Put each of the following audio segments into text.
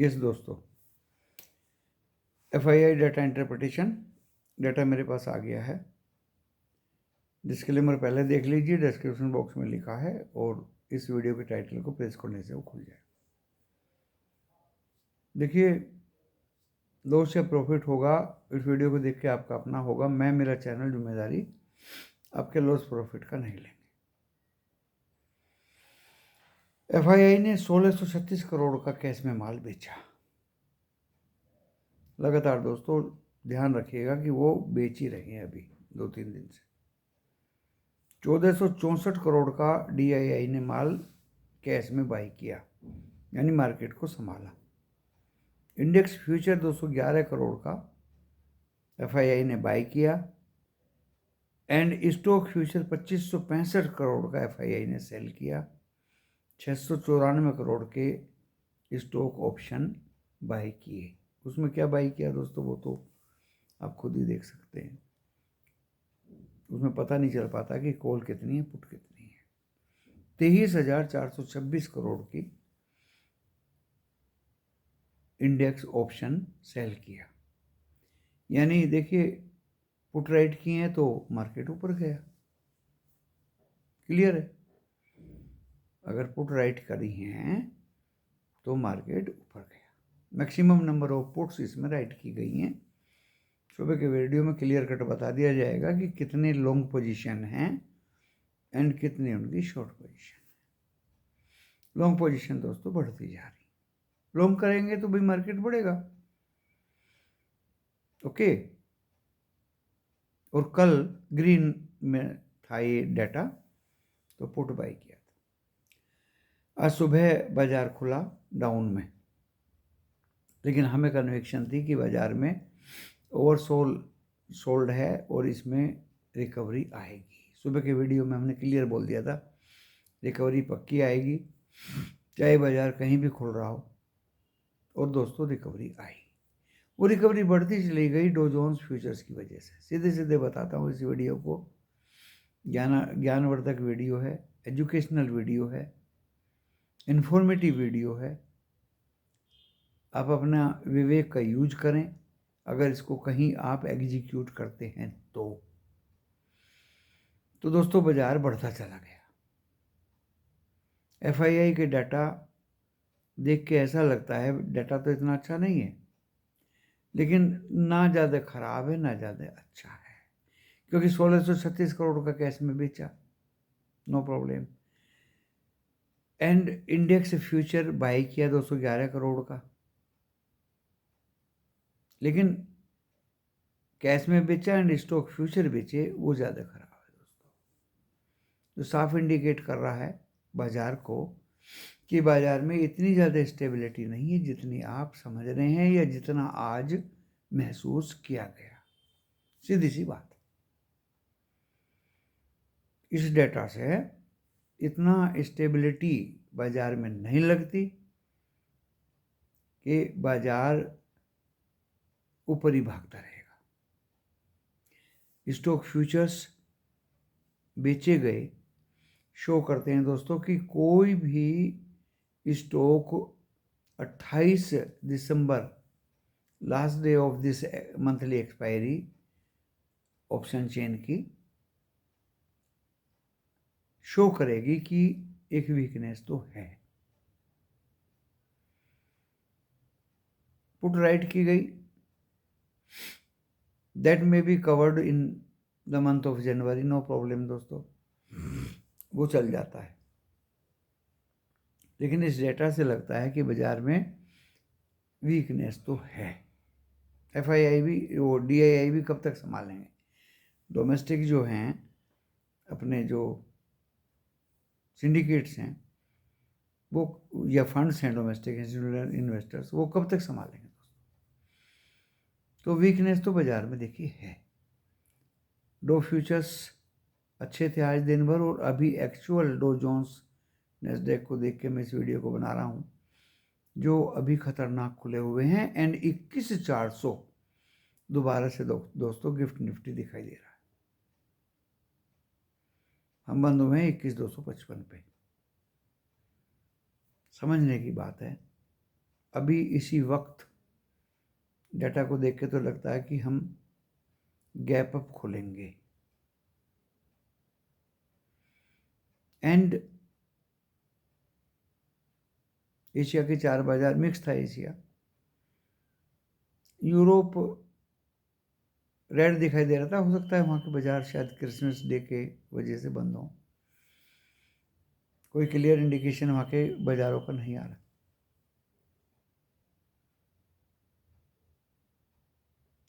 Yes दोस्तों, FII data interpretation data मेरे पास आ गया है। डिस्क्लेमर पहले देख लीजिए, डिस्क्रिप्शन बॉक्स में लिखा है, और इस वीडियो के टाइटल को प्रेस करने से वो खुल जाए। देखिए, लॉस या प्रॉफिट होगा इस वीडियो को देख के आपका अपना होगा। मैं मेरा चैनल जिम्मेदारी आपके लॉस प्रॉफिट का नहीं लेंगे। FII ने 1636 करोड़ का कैश में माल बेचा। लगातार दोस्तों ध्यान रखिएगा कि वो बेच ही रहे हैं अभी 2-3 दिन से। 1464 करोड़ का DII ने माल कैश में बाई किया, यानी मार्केट को संभाला। इंडेक्स फ्यूचर 211 करोड़ का FII ने बाई किया, एंड स्टॉक फ्यूचर 2565 करोड़ का FII ने सेल किया। 694 करोड़ के स्टॉक ऑप्शन बाई किए। उसमें क्या बाई किया दोस्तों, वो तो आप खुद ही देख सकते हैं। उसमें पता नहीं चल पाता कि कॉल कितनी है, पुट कितनी है। 23,426 करोड़ की इंडेक्स ऑप्शन सेल किया, यानी देखिए पुट राइट किए हैं तो मार्केट ऊपर गया। क्लियर है? अगर पुट राइट करी हैं तो मार्केट ऊपर गया। मैक्सिमम नंबर ऑफ पुट्स इसमें राइट की गई हैं। सुबह के वीडियो में क्लियर कट बता दिया जाएगा कि कितने लॉन्ग पोजीशन हैं एंड कितनी उनकी शॉर्ट पोजीशन। लॉन्ग पोजीशन दोस्तों बढ़ती जा रही। लॉन्ग करेंगे तो भाई मार्केट बढ़ेगा। ओके, और कल ग्रीन में था ये डाटा, तो पुट बाई किया था। आज सुबह बाजार खुला डाउन में, लेकिन हमें कन्विक्शन थी कि बाजार में सोल्ड है और इसमें रिकवरी आएगी। सुबह के वीडियो में हमने क्लियर बोल दिया था रिकवरी पक्की आएगी, चाहे बाजार कहीं भी खुल रहा हो। और दोस्तों रिकवरी आई। वो रिकवरी बढ़ती चली गई डो जोन्स फ्यूचर्स की वजह से। सीधे सीधे बताता हूँ, इस वीडियो को ज्ञानवर्धक वीडियो है, एजुकेशनल वीडियो है, इन्फॉर्मेटिव वीडियो है। आप अपना विवेक का यूज करें अगर इसको कहीं आप एग्जीक्यूट करते हैं तो दोस्तों बाजार बढ़ता चला गया। FII के डाटा देख के ऐसा लगता है डाटा तो इतना अच्छा नहीं है, लेकिन ना ज़्यादा खराब है ना ज़्यादा अच्छा है, क्योंकि 1636 करोड़ का कैश में बेचा, no problem. And index future buy किया 211 करोड़ का, लेकिन कैश में बेचा एंड स्टॉक फ्यूचर बेचे, वो ज़्यादा खराब है दोस्तों। तो साफ इंडिकेट कर रहा है बाजार को कि बाजार में इतनी ज़्यादा स्टेबिलिटी नहीं है जितनी आप समझ रहे हैं या जितना आज महसूस किया गया। सीधी सी बात। इस डेटा से इतना स्टेबिलिटी बाजार में नहीं लगती कि बाजार ऊपर ही भागता रहेगा। स्टॉक फ्यूचर्स बेचे गए शो करते हैं दोस्तों कि कोई भी stock 28 December last day of this monthly expiry option chain की शो करेगी कि एक वीकनेस तो है। पुट राइट की गई, that may be covered in the month of January, no problem दोस्तों, वो चल जाता है। लेकिन इस डेटा से लगता है कि बाजार में वीकनेस तो है। FII भी वो DII भी कब तक संभालेंगे? डोमेस्टिक जो हैं अपने जो सिंडिकेट्स हैं वो, या फंड्स हैं डोमेस्टिक इंस्टीट्यूशनल इन्वेस्टर्स, वो कब तक संभालेंगे दोस्तों? तो वीकनेस तो बाजार में देखिए है। डो फ्यूचर्स अच्छे थे आज दिन भर, और अभी एक्चुअल डो जोन्स नैस्डैक को देख के मैं इस वीडियो को बना रहा हूँ, जो अभी खतरनाक खुले हुए हैं। एंड 21,400 दोबारा से दोस्तों गिफ्ट निफ्टी दिखाई दे रहा है। हम बंद हुए हैं 21,255 पे। समझने की बात है अभी इसी वक्त डाटा को देख के तो लगता है कि हम गैप अप खोलेंगे। एंड एशिया के 4 बाजार मिक्स था। एशिया, यूरोप रेड दिखाई दे रहा था। हो सकता है वहाँ के बाजार शायद क्रिसमस डे के वजह से बंद हों। कोई क्लियर इंडिकेशन वहाँ के बाजारों का नहीं आ रहा।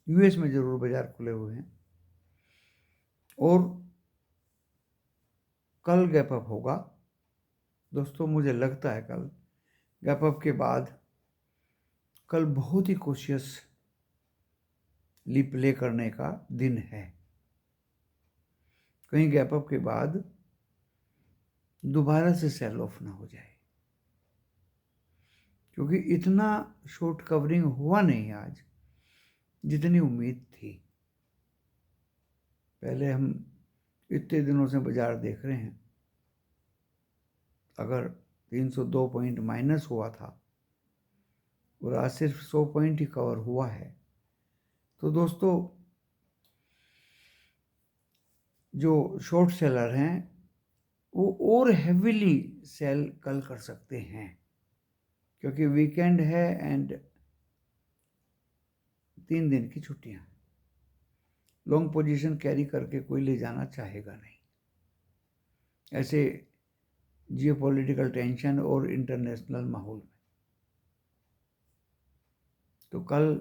यूएस में ज़रूर बाजार खुले हुए हैं और कल गैप अप होगा दोस्तों। मुझे लगता है कल गैप अप के बाद कल बहुत ही कॉशियसली प्ले करने का दिन है। कहीं गैप अप के बाद दोबारा से सेल ऑफ ना हो जाए, क्योंकि इतना शॉर्ट कवरिंग हुआ नहीं आज जितनी उम्मीद थी। पहले हम इतने दिनों से बाजार देख रहे हैं, अगर 302 पॉइंट माइनस हुआ था और आज सिर्फ 100 पॉइंट ही कवर हुआ है, तो दोस्तों जो शॉर्ट सेलर हैं वो और हैवीली सेल कल कर सकते हैं, क्योंकि वीकेंड है एंड 3 दिन की छुट्टियां। लॉन्ग पोजीशन कैरी करके कोई ले जाना चाहेगा नहीं ऐसे जियोपॉलिटिकल टेंशन और इंटरनेशनल माहौल में। तो कल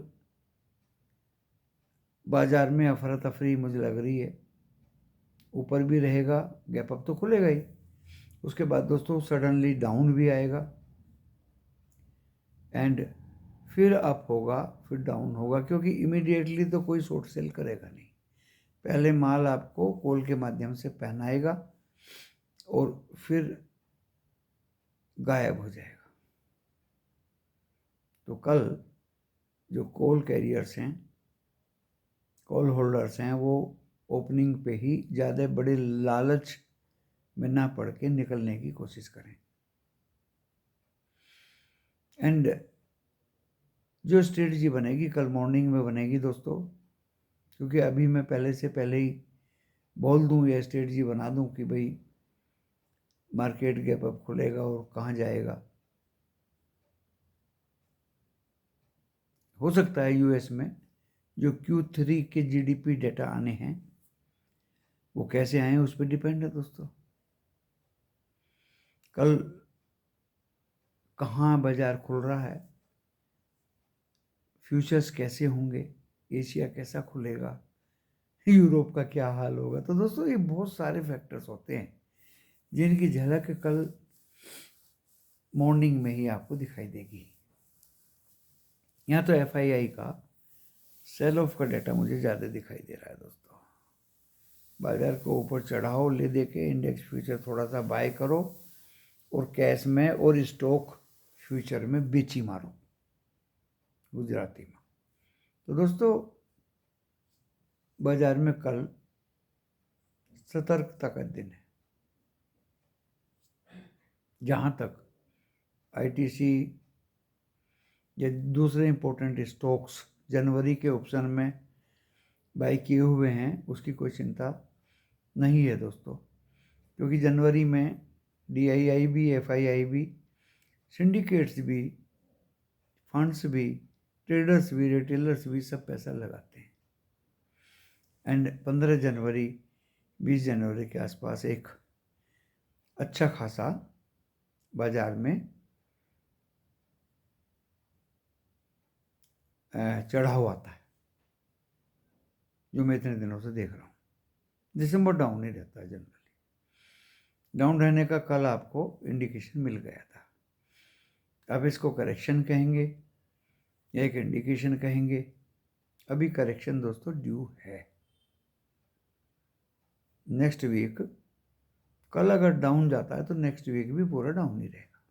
बाजार में अफरा तफरी मुझे लग रही है। ऊपर भी रहेगा, गैप अप तो खुलेगा ही, उसके बाद दोस्तों सडनली डाउन भी आएगा एंड फिर अप होगा, फिर डाउन होगा, क्योंकि इमीडिएटली तो कोई शॉर्ट सेल करेगा नहीं। पहले माल आपको कॉल के माध्यम से पहनाएगा और फिर गायब हो जाएगा। तो कल जो कॉल कैरियर्स हैं, कॉल होल्डर्स हैं, वो ओपनिंग पे ही ज़्यादा बड़े लालच में ना पड़ के निकलने की कोशिश करें। एंड जो स्ट्रेटजी बनेगी कल मॉर्निंग में बनेगी दोस्तों, क्योंकि अभी मैं पहले ही बोल दूं या स्ट्रेटजी बना दूं कि भाई मार्केट गैप अप खुलेगा और कहाँ जाएगा। हो सकता है यूएस में जो Q3 के जीडीपी डेटा आने हैं वो कैसे आए उस पर डिपेंड है दोस्तों। कल कहाँ बाजार खुल रहा है, फ्यूचर्स कैसे होंगे, एशिया कैसा खुलेगा, यूरोप का क्या हाल होगा, तो दोस्तों ये बहुत सारे फैक्टर्स होते हैं जिनकी झलक कल मॉर्निंग में ही आपको दिखाई देगी। यहाँ तो एफआईआई का सेल ऑफ का डेटा मुझे ज़्यादा दिखाई दे रहा है दोस्तों। बाजार को ऊपर चढ़ाओ, ले दे के इंडेक्स फ्यूचर थोड़ा सा बाय करो और कैश में और स्टॉक फ्यूचर में बेची मारो गुजराती में। तो दोस्तों बाजार में कल सतर्कता का दिन है। जहाँ तक आईटीसी या दूसरे इंपॉर्टेंट स्टॉक्स जनवरी के ऑप्शन में बाई किए हुए हैं उसकी कोई चिंता नहीं है दोस्तों, क्योंकि जनवरी में डीआईआई भी, एफआईआई भी, सिंडिकेट्स भी, फंड्स भी, ट्रेडर्स भी, रिटेलर्स भी सब पैसा लगाते हैं। एंड 15 जनवरी 20 जनवरी के आसपास एक अच्छा खासा बाजार में चढ़ाव आता है, जो मैं इतने दिनों से देख रहा हूँ। दिसंबर डाउन ही रहता है जनरली। डाउन रहने का कल आपको इंडिकेशन मिल गया था। अब इसको करेक्शन कहेंगे या एक इंडिकेशन कहेंगे। अभी करेक्शन दोस्तों ड्यू है। नेक्स्ट वीक कल अगर डाउन जाता है तो नेक्स्ट वीक भी पूरा डाउन ही रहेगा,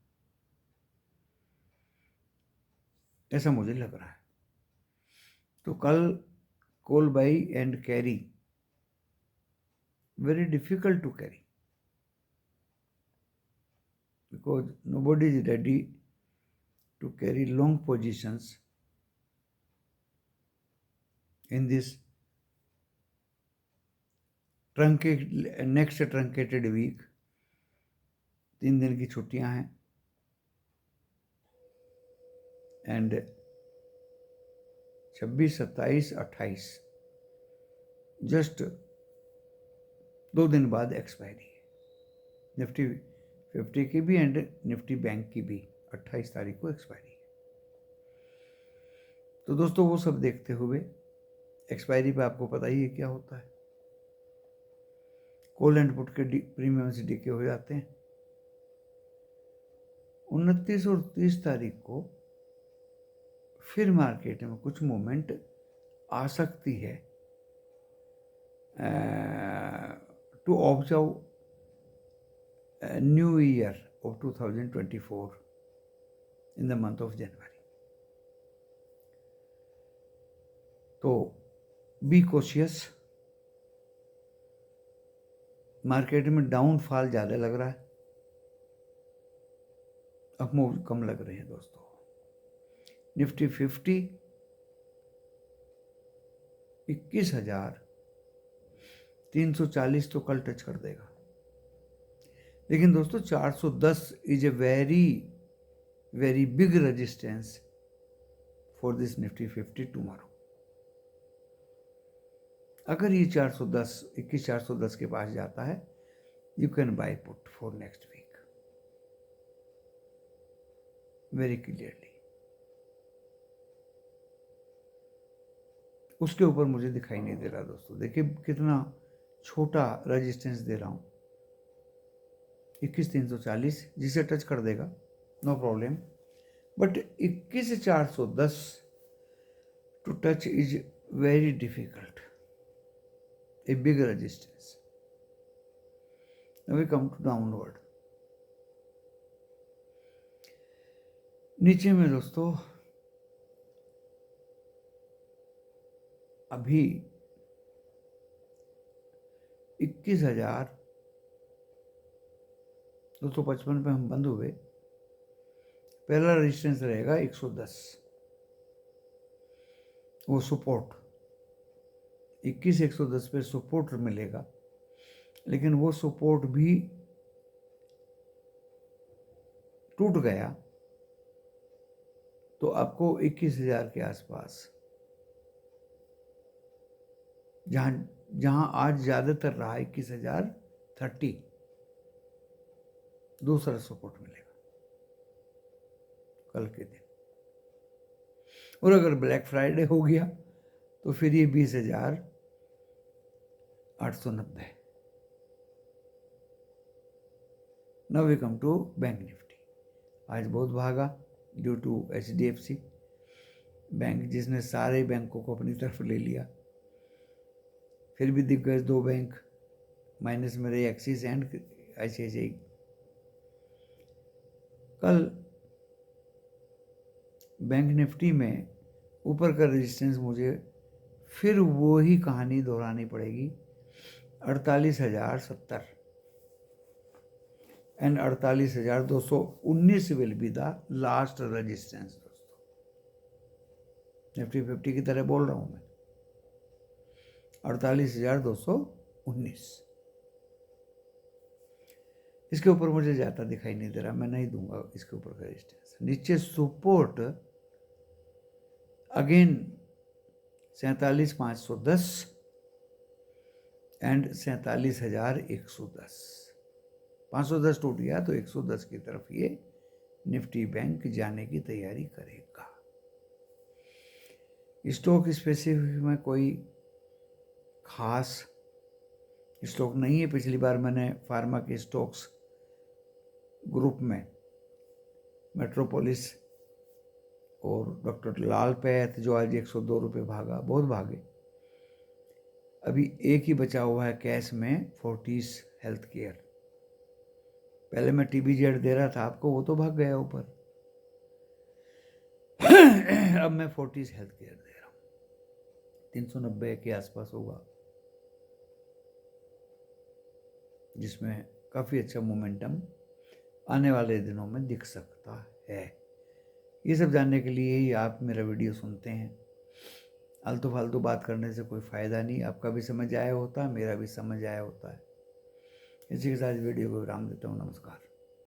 ऐसा मुझे लग रहा है। तो कल call by and carry very difficult to carry because nobody is ready to carry long positions in this next truncated week. 3 दिन की छुट्टियां हैं एंड 26, 27, 28 जस्ट 2 दिन बाद एक्सपायरी है निफ्टी 50 की भी एंड निफ्टी बैंक की भी 28 तारीख को एक्सपायरी है। तो दोस्तों वो सब देखते हुए एक्सपायरी पे आपको पता ही है क्या होता है, कॉल एंड पुट के प्रीमियम से डीके हो जाते हैं। 29 और 30 तारीख को फिर मार्केट में कुछ मूवमेंट आ सकती है to observe new year of 2024 in the month of January. तो बी कॉशियस, मार्केट में डाउनफॉल ज़्यादा लग रहा है, अप मूव कम लग रहे हैं दोस्तों। निफ्टी 50 21,340 तो कल टच कर देगा, लेकिन दोस्तों 410 is a very very big resistance for this Nifty 50 tomorrow. अगर ये 21,410 के पास जाता है, you can buy put for next week very clearly. उसके ऊपर मुझे दिखाई नहीं दे रहा दोस्तों, देखिए कितना छोटा रेजिस्टेंस दे रहा हूँ, 21,340 जिसे टच कर देगा no problem, but 21,410 to touch is very difficult, a big resistance. We come to downward. नीचे में दोस्तों अभी 21,255 पे हम बंद हुए। पहला रेजिस्टेंस रहेगा 110, वो सपोर्ट 21,110 पे सपोर्ट मिलेगा, लेकिन वो सपोर्ट भी टूट गया तो आपको 21,000 के आसपास, जहां आज ज्यादातर रहा 21,030, दूसरा सपोर्ट मिलेगा कल के दिन। और अगर ब्लैक फ्राइडे हो गया तो फिर ये 20,890। Now we come to bank Nifty. आज बहुत भागा ड्यू टू HDFC बैंक, जिसने सारे बैंकों को अपनी तरफ ले लिया। फिर भी दिख गए 2 बैंक माइनस में रहे, एक्सिस एंड ICICI। कल बैंक निफ्टी में ऊपर का रेजिस्टेंस मुझे फिर वो ही कहानी दोहरानी पड़ेगी, 48,070 and 48,219 will be the last resistance दोस्तों। निफ्टी 50 की तरह बोल रहा हूं मैं, 48,219। इसके ऊपर मुझे ज़्यादा दिखाई नहीं दे रहा, मैं नहीं दूंगा इसके ऊपर का रेजिस्टेंस। नीचे सपोर्ट अगेन 47,510 एंड 47,110। 510 टूट गया तो 110 की तरफ ये निफ्टी बैंक जाने की तैयारी करेगा। स्टॉक स्पेसिफिक में कोई खास स्टॉक नहीं है। पिछली बार मैंने फार्मा के स्टॉक्स ग्रुप में मेट्रोपोलिस और डॉक्टर लाल पैथ, जो आज 102 रुपये भागा, बहुत भागे। अभी एक ही बचा हुआ है कैश में, फोर्टिस हेल्थ केयर। पहले मैं TBZ दे रहा था आपको, वो तो भाग गया ऊपर। अब मैं फोर्टिस हेल्थ केयर दे रहा हूँ, 390 के आसपास होगा, जिसमें काफ़ी अच्छा मोमेंटम आने वाले दिनों में दिख सकता है। ये सब जानने के लिए ही आप मेरा वीडियो सुनते हैं। आलतू फालतू बात करने से कोई फ़ायदा नहीं, आपका भी समझ आया होता है, मेरा भी समझ आया होता है। इसी के साथ वीडियो को विराम देता हूँ। नमस्कार।